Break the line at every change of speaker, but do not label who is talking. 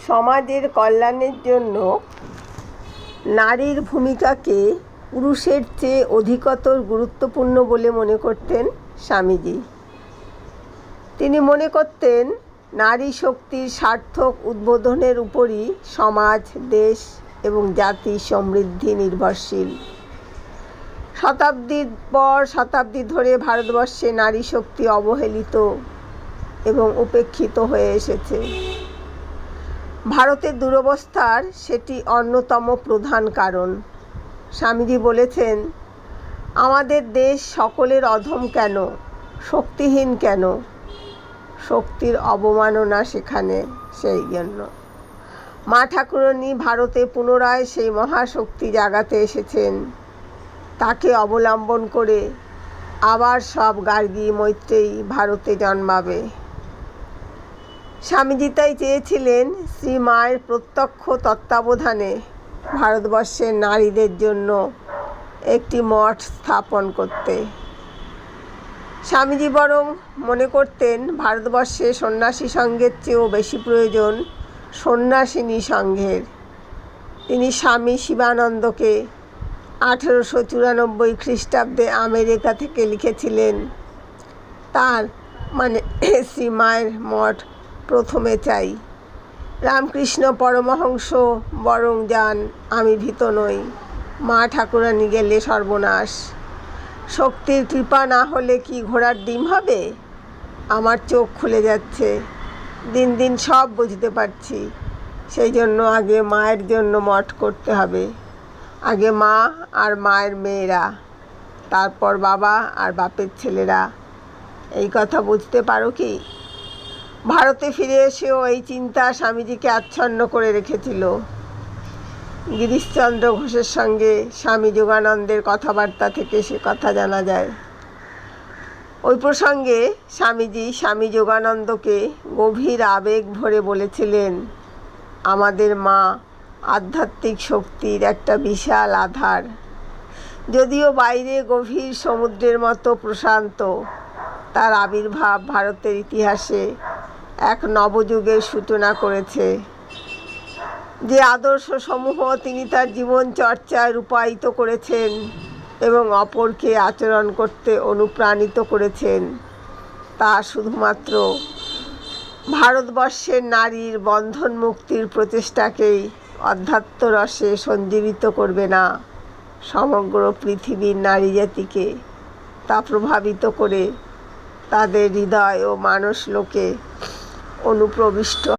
সমাজের কল্যাণের জন্য নারীর ভূমিকাকে পুরুষের চেয়ে অধিকতর গুরুত্বপূর্ণ বলে মনে করতেন স্বামীজি। তিনি মনে করতেন নারী শক্তির সার্থক উদ্বোধনের উপরই সমাজ, দেশ এবং জাতি সমৃদ্ধি নির্ভরশীল। শতাব্দীর পর শতাব্দী ধরে ভারতবর্ষে নারী শক্তি অবহেলিত এবং উপেক্ষিত হয়ে এসেছে। ভারতের দুরবস্থার সেটি অন্যতম প্রধান কারণ। স্বামীজি বলেছেন, আমাদের দেশ সকলের অধম কেন, শক্তিহীন কেন? শক্তির অবমাননা সেখানে। সেই জন্য মা ঠাকুরানী ভারতে পুনরায় সেই মহাশক্তি জাগাতে এসেছেন। তাকে অবলম্বন করে আবার সব গার্গী মৈত্রেয়ী ভারতে জন্মাবে। স্বামীজি তাই চেয়েছিলেন শ্রী মায়ের প্রত্যক্ষ তত্ত্বাবধানে ভারতবর্ষের নারীদের জন্য একটি মঠ স্থাপন করতে। স্বামীজি বরং মনে করতেন ভারতবর্ষে সন্ন্যাসী সংঘের চেয়েও বেশি প্রয়োজন সন্ন্যাসিনী সংঘের। তিনি স্বামী শিবানন্দকে 1894 খ্রিস্টাব্দে আমেরিকা থেকে লিখেছিলেন, তার মানে শ্রী মায়ের মঠ প্রথমে চাই। রামকৃষ্ণ পরমহংস বরং যান, আমি ভীত নই। মা ঠাকুরানী গেলে সর্বনাশ। শক্তির কৃপা না হলে কি ঘোড়ার ডিম হবে? আমার চোখ খুলে যাচ্ছে, দিন দিন সব বুঝতে পারছি। সেই জন্য আগে মায়ের জন্য মঠ করতে হবে। আগে মা আর মায়ের মেয়েরা, তারপর বাবা আর বাপের ছেলেরা। এই কথা বুঝতে পারো কি? ভারতে ফিরে এসেও এই চিন্তা স্বামীজিকে আচ্ছন্ন করে রেখেছিল। গিরিশচন্দ্র ঘোষের সঙ্গে স্বামী যোগানন্দের কথাবার্তা থেকে সে কথা জানা যায়। ওই প্রসঙ্গে স্বামীজি স্বামী যোগানন্দকে গভীর আবেগ ভরে বলেছিলেন, আমাদের মা আধ্যাত্মিক শক্তির একটা বিশাল আধার। যদিও বাইরে গভীর সমুদ্রের মতো প্রশান্ত, তার আবির্ভাব ভারতের ইতিহাসে এক নবযুগের সূচনা করেছে। যে আদর্শসমূহ তিনি তার জীবন চর্চায় রূপায়িত করেছেন এবং অপরকে আচরণ করতে অনুপ্রাণিত করেছেন, তা শুধুমাত্র ভারতবর্ষের নারীর বন্ধন মুক্তির প্রচেষ্টাকেই অধ্যাত্ম রসে সঞ্জীবিত করবে না, সমগ্র পৃথিবীর নারী জাতিকে তা প্রভাবিত করে তাদের হৃদয় ও মানসলোকে অনুপ্রবিষ্ট